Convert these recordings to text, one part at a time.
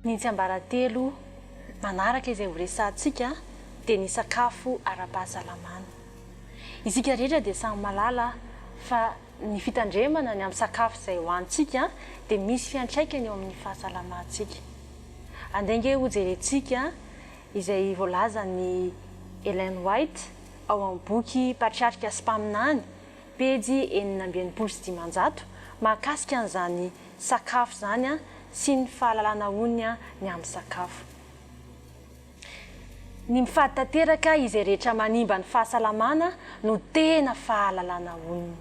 Ny tsiambaratelo manaraka izay horesantsika dia ny sakafo ara-pahasalamana. Isika rehetra dia samy malala fa ny fitandremana ny amin'ny sakafo izay hohantsika dia misy fiantraikany eo amin'ny fahasalamantsika. Andrainge ho jerentsika izay voalazan'ny Ellen White ao amin'ny boky Patriarika sy Mpaminany pejy 495 mahakasika an'izany sakafo zany sy ny fahalalana oniny ny amin'ny sakafo. Ny mifady tanteraka izay rehetra manimba ny fahasalamana no tena fahalalana oniny.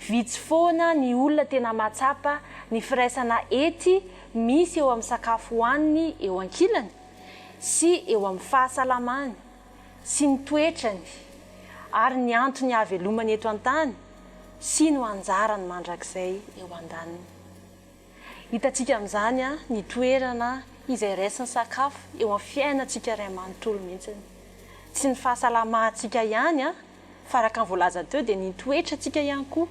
Vitsy foana ny olona tena mahatsapa ny firaisana ety misy eo amin'ny sakafo hohaniny eo ankilany sy eo amin'ny fahasalamany sy ny toetrany ary ny antony havelomany eto an-tany sy no anjarany mandrakizay eo an-daniny. Hitantsika amin'izany ny toerana izay raisin'ny sakafo eo amin'ny fiainantsika iray manontolo mihitsy. Tsy ny fahasalamantsika ihany fa araka ny voalaza teo dia ny toetrantsika ihany koa,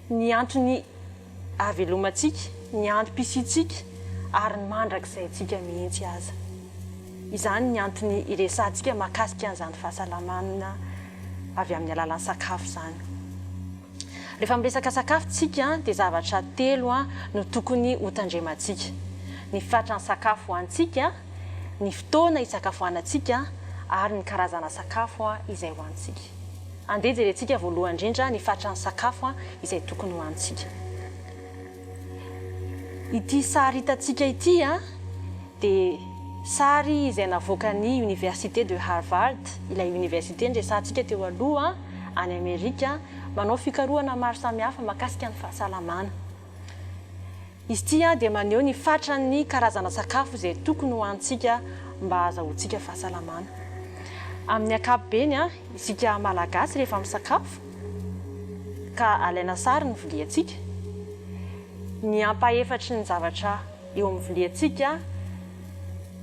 ny antony havelomantsika, ny antom-pisiantsika ary ny mandrakizaytsika mihitsy aza. Izany ny antony iresantsika mahakasika an'izany fahasalamana avy amin'ny alalan'ny sakafo izany. Rehefa miresaka sakafontsika dia zavatra telo no tokony ho tandremantsika: ny fatran'ny sakafo hohantsika, ny fotoana isakafoanantsika ary ny karazana sakafo izay hohantsika. Andeha jerentsika voalohany indrindra ny fatran'ny sakafo izay tokony hohantsika. Ity sary hitantsika ity dia sary izay navoakan'ny Université de Harvard, ilay université nresantsika teo aloha any Amerika, manao fikarohana maro samihafa mahakasika ny fahasalamana. Izy ity dia maneho ny fatran'ny karazana sakafo izay tokony hohantsika mba ahazoantsika fahasalamana. Amin'ny ankapobeny isika malagasy rehefa misakafo ka alaina sary ny viliantsika, ny ampahefatry ny zavatra eo amin'ny viliantsika,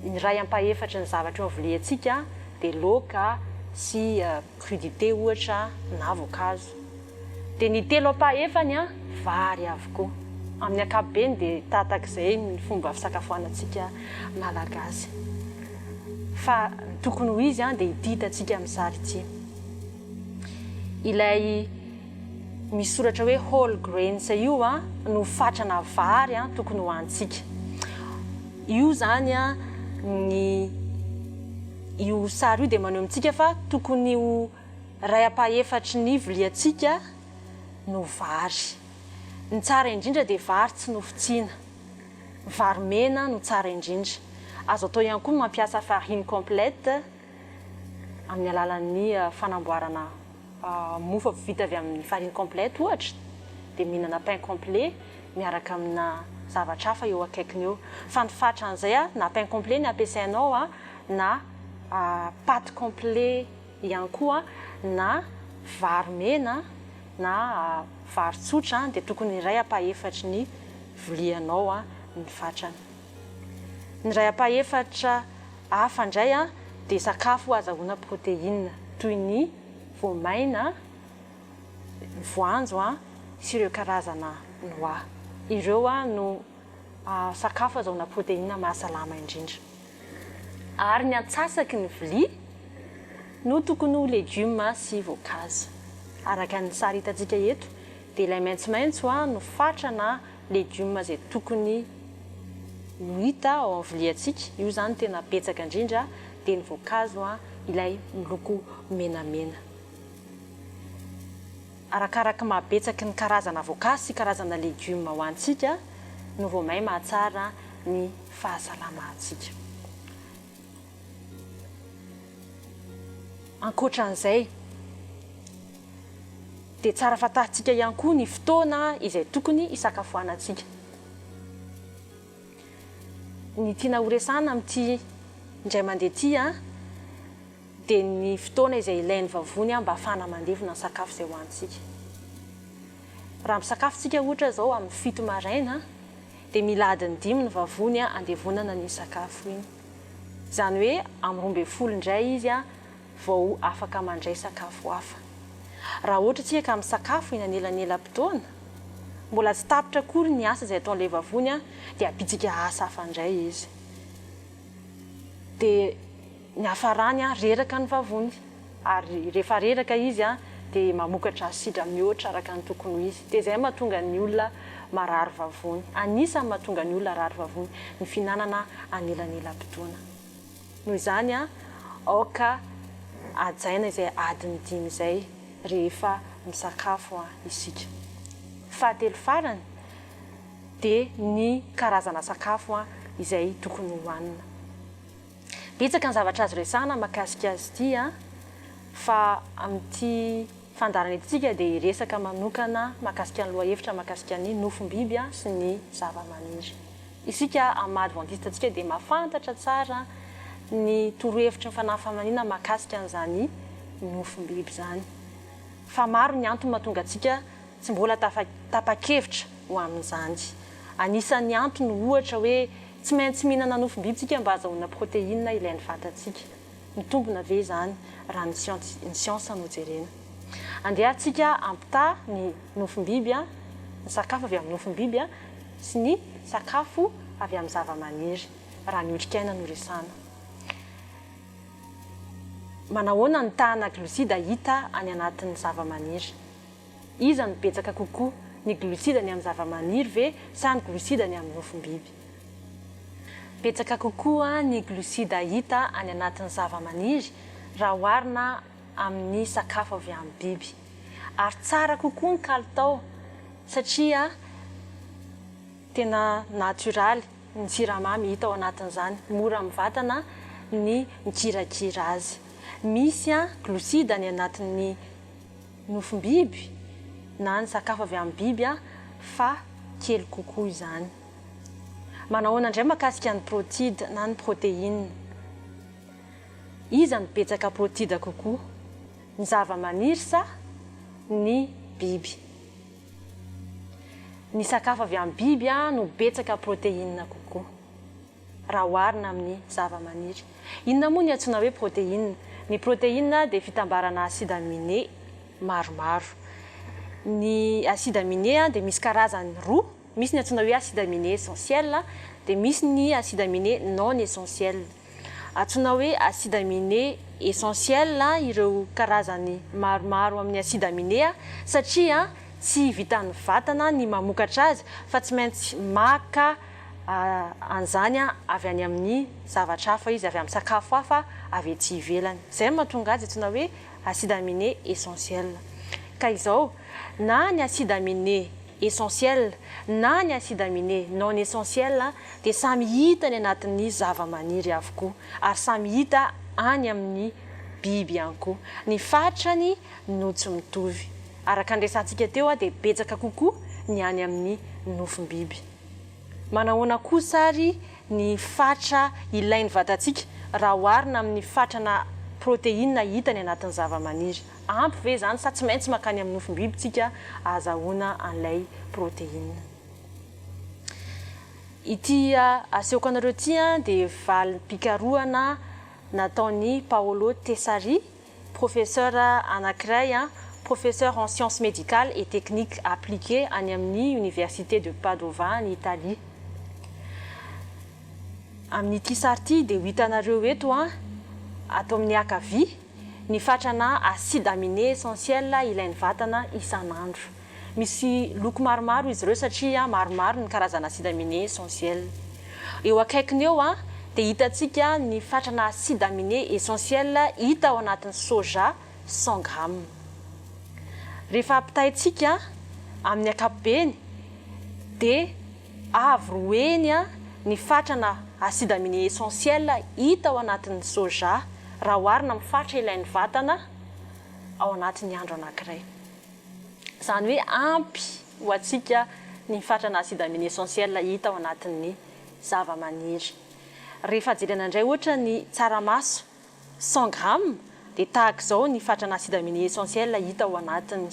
ny ray ampahefatry ny zavatra eo amin'ny viliantsika dia laoka sy crudité ohatra na voankazo. Dia ny telo ampahefany vary avokoa. Amin'ny ankapobeny dia tatak'izay ny fomba fisakafoanantsika malagasy. Fa tokony ho izy dia ity hitantsika amin'ny sary ity. Ilay misoratra hoe whole grains io no fatrana vary tokony hohantsika. Io zany io sary io dia maneho amintsika fa tokony ho ray ampahefatry ny viliantsika no vary. Ny tsara indrindra dia vary tsy nofotsiana, vary mena no tsara indrindra. Azo atao ihany koa mampiasa farine complète amin'ny alalan'ny fanamboarana mofo vita avy amin'ny farine complète ohatra, dia mihinana pain complet miaraka amina zavatra hafa eo akaikiny eo. Fa ny fatran'izay na pain complet ny ampiasainao na pâte complet ihany koa na vary mena na vary tsotra dia tokony iray ampahefatry ny vilianao ny fatrany. Ny ray ampahefatra hafa indray dia sakafo azahoana protéine toy ny voamaina, ny voanjo sy ireo karazana noix. Ireo no sakafo azahoana protéine mahasalama indrindra. Ary ny antsasaky ny vilia no tokony ho légumes sy voankazo. Araka ny sary hitantsika eto dia ilay maitsomaitso no fatrana légumes izay tokony ho hita ao amin'ny viliantsika. Io zany tena betsaka indrindra. Dia ny voankazo ilay miloko menamena. Arakaraka mahabetsaky ny karazana voankazo sy karazana légumes hohantsika no vao may mahatsara ny fahasalamantsika. Ankoatran'izay dia tsara fantarintsika ihany koa ny fotoana izay tokony isakafoanantsika. Ny tiana horesana amin'ity indray mandeha ity dia ny fotoana izay ilain'ny vavony mba ahafahana mandevona ny sakafo izay hohantsika. Raha misakafotsika ohatra izao amin'ny 7 maraina dia mila adiny 5 ny vavony andevonana ny sakafo iny. Izany hoe amin'ny 12 indray izy vao afaka mandray sakafo hafa. Raha ohatra tsika ka misakafo eny anelanelam-potoana, mbola tsy tapitra akory ny asa izay ataon'ilay vavony dia apitsika asa hafa indray izy. dia ny hafarany reraka ny vavony ary rehefa reraka izy dia mamokatra sidra mihoatra araka ny tokony ho izy dia izay mahatonga ny olona marary vavony anisany mahatonga ny olona rary vavony ny fihinanana anelanelam-potoana noho izany aoka ajaina izay adiny 5 izay rehefa misakafo isika fahatelo farany dia ny karazana sakafo izay tokony hohanina betsaka ny zavatra azo resahana mahakasika azy ity fa amin'ity fandarana etintsika dia resaka manokana mahakasika ny lohahevitra mahakasika ny nofom-biby sy ny zava-maniry isika amin'ny maha-adventiste antsika dia mahafantatra tsara ny torohevitra ny fanahy famanina mahakasika an'izany nofom-biby zany fa maro ny antony mahatonga antsika tsy mbola tapa-kevitra ho amin'izany anisan'ny antony ohatra hoe tsy maintsy mihinana nofom-biby tsika mba azahoana protéine ilain'ny vatantsika mitombona ve zany raha ny siansa no jerena andehantsika ampita ny nofom-biby ny sakafo avy amin'ny nofom-biby sy ny sakafo avy amin'ny zava-maniry raha ny otrikaina no resana manahoana ny tahana glosida hita any anatin'ny zava-maniry iza ny betsaka kokoa ny glosida ny amin'ny zava-maniry ve sa ny glosida ny amin'ny nofom-biby betsaka kokoa ny glosida hita any anatin'ny zava-maniry raha oharina amin'ny sakafo avy amin'ny biby ary tsara kokoa ny kalitao satria tena naturaly ny siramamy hita ao anatin'izany mora amin'ny vatana ny mikirakira azy misy glosida ny anatin'ny nofom-biby na ny sakafo avy amin'ny biby fa kely kokoa izany manahoana indray mahakasika ny protide na ny protéine iza ny betsaka protide kokoa ny zava-maniry sa ny biby ny sakafo avy amin'ny biby no betsaka protéine kokoa raha oharina amin'ny zava-maniry inona moa ny antsoina hoe protéine ny protéine dia fitambarana acide aminé maromaro ny acide aminé dia misy karazany roa misy ny antsoina hoe acide aminé essentiel dia misy ny acide aminé non essentiel antsoina hoe acide aminé essentiel ireo karazany maromaro amin'ny acide aminé satria tsy vitan'ny vatana ny mamokatra azy fa tsy maintsy maka an'izany avy any amin'ny zavatra hafa izy avy amin'ny sakafo hafa avy ety ivelany izay mahatonga azy antsoina hoe acide aminé essentiel ka izao na ny acide aminé essentiel na ny acide aminé non essentiel dia samy hita ny anatin'ny zava-maniry avokoa ary samy hita any amin'ny biby ihany koa ny fatrany no tsy mitovy araka andresantsika teo dia betsaka kokoa ny any amin'ny nofom-biby manahoana kosa ary ny fatra ilain'ny vatantsika raha oharina amin'ny fatrana protéine hita ny anatin'ny zava-maniry ampy ve zany sa tsy maintsy makany amin'ny nofom-biby tsika azahoana an'ilay protéine ity asehoko anareo ity dia valim-pikarohana nataony Paolo Tessari professeur anankiray professeur en sciences médicales et techniques appliquées any amin'ny université de Padova en Italie amin'ity sary ity dia ho hitanareo eto atao amin'ny ankavia ny fatrana acide aminé essentiel ilain'ny vatana isan'andro misy loko maromaro izy ireo satria maromaro ny karazana acide aminé essentiel eo akaikiny eo dia hitantsika ny fatrana acide aminé essentiel hita ao anatin'ny soja 100 grammes rehefa ampitahintsika amin'ny ankapobeny dia avy roeny ny fatrana acide aminé essentiel hita ao anatin'ny soja raha oharina amin'ny fatra ilain'ny vatana ao anatin'ny andro anankiray izany hoe ampy ho antsika ny fatrana acide aminé essentiel hita ao anatin'ny zava-maniry rehefa jerena indray ohatra ny tsaramaso 100 grammes dia tahaka izao ny fatrana acide aminé essentiel hita ao anatiny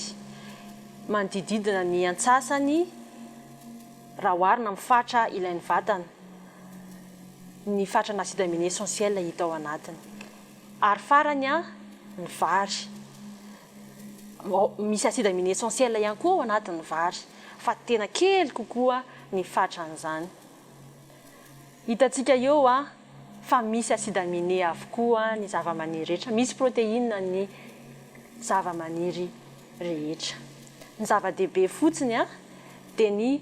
manodididina ny antsasany raha oharina amin'ny fatra ilain'ny vatana ny fatrana acide aminé essentiel hita ao anatiny ary farany ny vary misy acide aminé essentiel ihany koa ao anatin'ny vary fa tena kely kokoa ny fatran'izany hitantsika eo fa misy acide aminé avokoa ny zava-maniry rehetra, misy protéine ny zava-maniry rehetra. Ny zava-dehibe fotsiny dia ny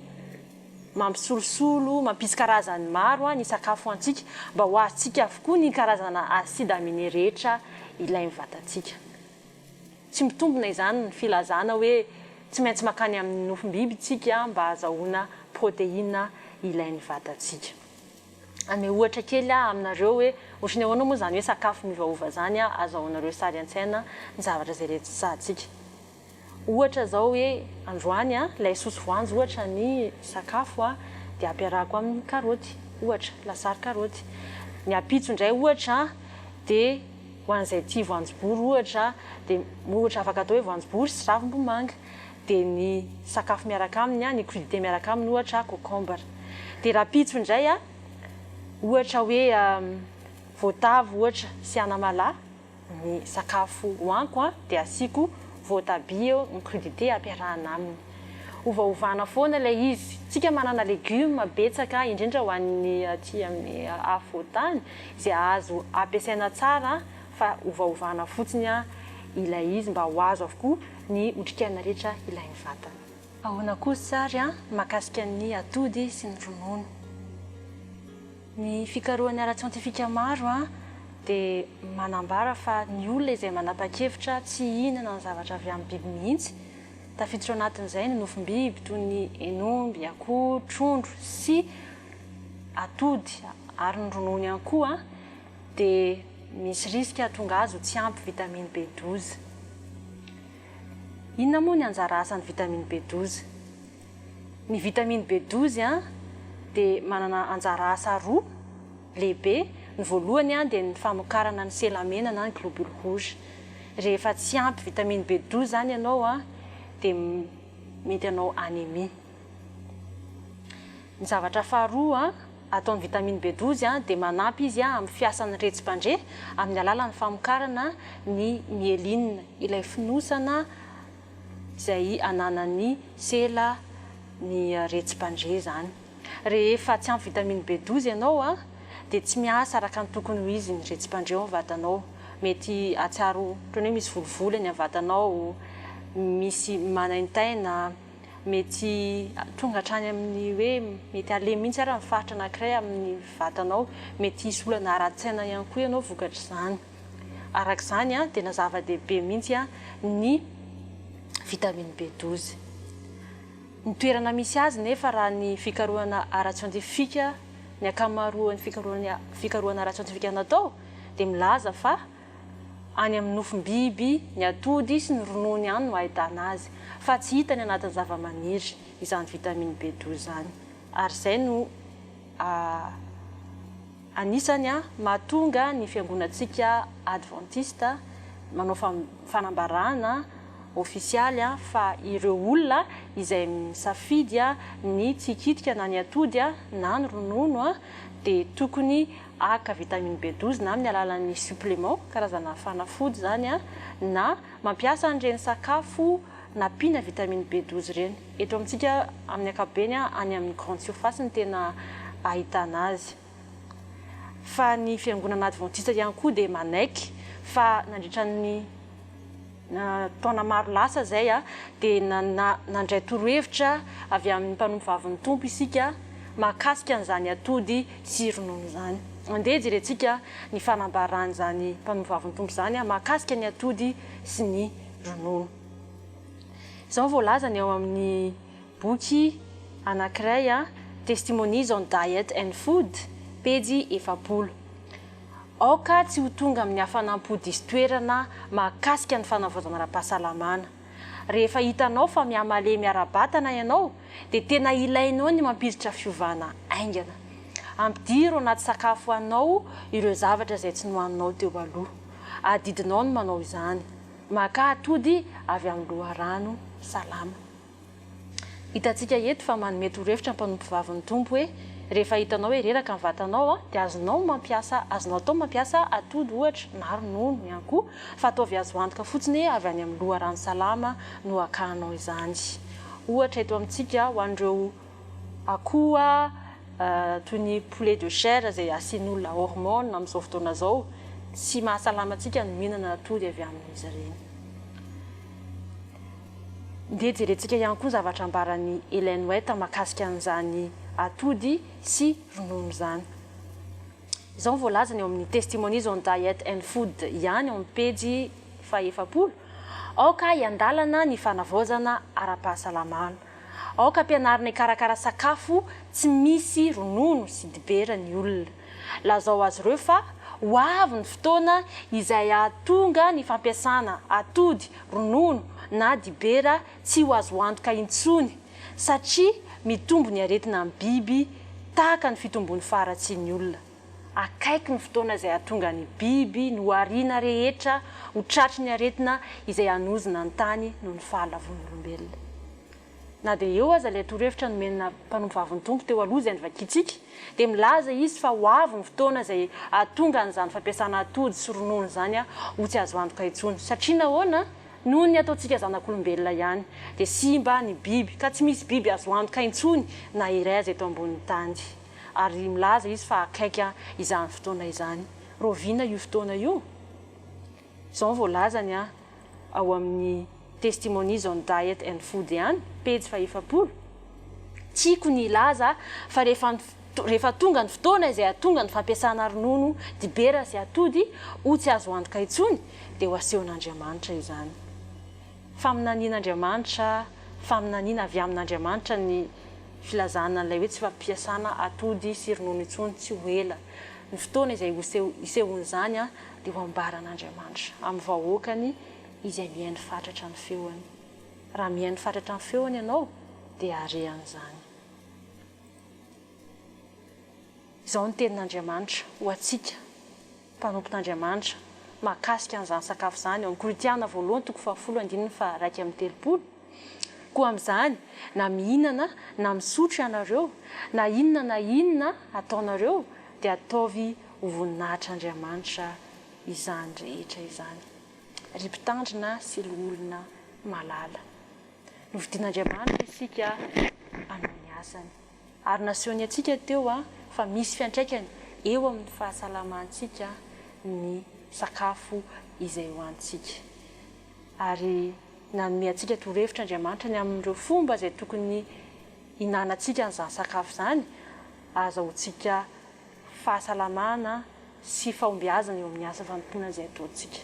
mampisolosolo, mampisy karazany maro ny sakafo antsika mba ho azontsika avokoa ny karazana acide aminé rehetra ilain'ny vatantsika. Tsy mitombina izany ny filazana hoe tsy maintsy makany amin'ny nofom-biby tsika mba azahoana protéine ilain'ny vatantsika. Ame ohatra kely aminareo hoe ohatrany ahoana moa zany hoe sakafo miovaova zany azahoanareo sary an-tsaina ny zavatra izay rehetra sahantsika. Ohatra zao hoe androany lay sosy voanjo ohatra ny sakafo dia ampiarahako amin'ny karaoty, ohatra lasary karaoty. Ny apitso indray ohatra dia ho an'izay tia voanjobory ohatra dia ohatra afaka atao hoe voanjobory sy ravim-bomanga. Dia ny sakafo miaraka aminy ny crudité miaraka aminy ohatra concombre. Dia raha apitso indray ohatra hoe voatavo ohatra sy anamalahy ny sakafo hoaniko dia asiako voatabia ny crudité ampiarahana aminy. Ovaovana foana ilay izy. Tsika manana légumes betsaka indrindra ho an'ny aty amin'ny afovoantany izay azo ampiasaina tsara fa ovaovana fotsiny ilay izy mba ho azo avokoa ny otrikaina rehetra ilain'ny vatana. Ahoana kosa sary mahakasika ny atody sy ny ronono. Ny fikarohan'ny ara-tsiantifika maro dia manambara fa ny olona izay manapa-kevitra tsy hihinana ny zavatra avy amin'ny biby mihitsy. Tafiditra anatin'izay ny nofom-biby toy ny henomby, akoho, trondro sy atody ary ny ronono ihany koa dia misy risika tonga azy ho tsy ampy vitamine B12. Inona moa ny anjara asan'ny vitamine B12? Ny vitamine B12 dia manana anjara asa roa lehibe. Ny voalohany dia ny famokarana ny sela mena na ny globule rouge. Rehefa tsy ampy vitamine B12 zany ianao dia mety anao anémie. Ny zavatra faharoa ataon'ny vitamine B12 dia manampy izy amin'ny fiasan'ny retsi-pandre amin'ny alalan'ny famokarana ny myéline, ilay finosana izay ananan'ny sela ny retsi-pandre zany. Rehefa tsy ampy vitamine B12 ianao dia tsy miasa araka ny tokony ho izy ny retsi-pandre ao amin'ny vatanao. Mety atsiaro toy ny hoe misy volovolany amin'ny vatanao, misy manaintaina, mety tonga hatrany amin'ny hoe mety alemy mihitsy ary amin'ny faritra anankiray amin'ny vatanao, mety hisy olana ara-tsaina ihany koa ianao vokatra izany. Araka izany dia na zava-dehibe mihitsy ny vitamine B12. Ny toerana misy azy nefa raha ny fikarohana ara-tsiantifika, ny ankamaroan'ny fikarohana ara-tsiantifika natao dia milaza fa any amin'ny nofom-biby, ny atody sy ny ronono ihany no ahitana azy, fa tsy hita ny anatin'ny zava-maniry izany vitamine B12 zany. Ary izay no anisany mahatonga ny fiangonantsika adventiste manao fanambarana ofisialy fa ireo olona izay misafidy ny tsy hikitika na ny atody na ny ronono dia tokony aka vitamine B12 na amin'ny alalan'ny supplément, karazana fanafody zany na mampiasa an'ireny sakafo nampiana vitamine B12 ireny. Eto amintsika amin'ny ankapobeny any amin'ny grande surface ny tena ahitana azy. Fa ny fiangonana adventiste ihany koa dia manaiky fa nandritra ny taona maro lasa zay dia nandray torohevitra avy amin'ny mpanompo vavin'ny tompo isika mahakasika an'izany atody sy ronono zany. Andeha jerentsika ny fanambarana zany mpanompo vavin'ny tompo zany mahakasika ny atody sy ny ronono. Izao voalaza ny ao amin'ny boky anankiray Testimonies on Diet and Food, pejy 700. Aoka tsy ho tonga amin'ny hafanam-pody istoerana mahakasika ny fanavaozana ara-pahasalamana. Rehefa hitanao fa mihamale miara-batana ianao dia tena ilainao ny mampiditra fiovana aingana. Ampidiro anaty sakafo anao ireo zavatra izay tsy nohaninao teo aloha. Adidinao no manao izany. Maka atody avy amin'ny loharano salama. Hitantsika eto fa manome torohevitra mpanompo vavin'ny tompo hoe rehefa hitanao hoe reraka ny vatanao dia azonao atao mampiasa atody ohatra na ronono ihany koa fa ataovy azo antoka fotsiny avy any amin'ny loharano salama no akanao izany. Ohatra eto amintsika ho an'ireo akoho toy ny poulet de chair zay asian'olona hormone amin'izao fotoana zao tsy mahasalama antsika no mihinana atody avy amin'izy ireny. Ndeha jerentsika ihany koa zavatra ambarany Ellen White mahakasika an'izany atody sy ronono zany. Izao voalaza ny eo amin'ny Testimonies on Diet and Food ihany eo amin'ny pejy 700. Aoka iandalana ny fanavaozana ara-pahasalamana. Aoka ampianarina ikarakara sakafo tsy misy ronono sy dibera ny olona. Lazao azy ireo fa ho avy ny fotoana izay ahatonga ny fampiasana atody, ronono na dibera tsy ho azo antoka intsony satria mitombo ny aretina amin'ny biby tahaka ny fitombon'ny faratsian'ny olona. Akaiky ny fotoana izay ahatonga ny biby no ariana rehetra ho tratry ny aretina izay hanozona ny tany noho ny fahalavon'olombelona. Na dia eo aza ilay torohevitra nomena mpanompo vaviny tompo teo aloha izay nivakiantsika dia milaza izy fa ho avy ny fotoana izay ahatonga an'izany fampiasana atody sy ronono izany ho tsy azo antoka intsony satria nahoana noho ny ataontsika zanak'olombelona ihany dia simba ny biby ka tsy misy biby azo antoka intsony na iray aza eto ambonin'ny tany. Ary milaza izy fa akaiky izany fotoana izany. Roviana io fotoana io. Izao voalazany ao amin'ny Testimonies on Diet and Food ihany, pejy 700. Tiako ny ilaza fa rehefa tonga ny fotoana izay ahatonga ny fampiasana ronono, dibera sy atody ho tsy azo antoka intsony dia ho asehon'Andriamanitra izany. Faminanian'Andriamanitra, faminaniana avy amin'Andriamanitra ny filazana an'ilay hoe tsy fampiasana atody sy ronono intsony tsy ho ela. Ny fotoana izay isehon'izany dia ho ambaran'Andriamanitra amin'ny vahoakany izay mihaino fatratra ny feony. Raha mihaino fatratra ny feony ianao dia arehan'izany. Izao ny tenin'Andriamanitra ho antsika mpanompon'Andriamanitra mahakasika an'izany sakafo izany eo amin'ny Korinthiana 1:2-3:30. Koa amin'izany na mihinana na misotro ianareo na inona ataonareo dia ataovy ho voninahitr'Andriamanitra izany rehetra izany. Ripitandrina sy olona malala. Novidian'Andriamanitra isika hanao ny asany. Ary nasehony antsika teo fa misy fiantraikany eo amin'ny fahasalamantsika ny sakafo izay hoantsika. Ary nanome antsika torohevitr'Andriamanitra ny amin'ireo fomba izay tokony hinanantsika an'izany sakafo izany azahoantsika fahasalamana sy fahombiazana eo amin'ny asa fanompoana izay ataontsika.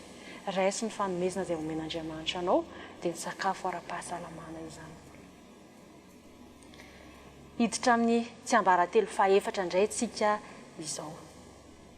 Raisy ny fanomezana izay omen'Andriamanitra anao dia ny sakafo ara-pahasalamana izany. Hiditra amin'ny tsiambaratelo faefatra indray tsika izao.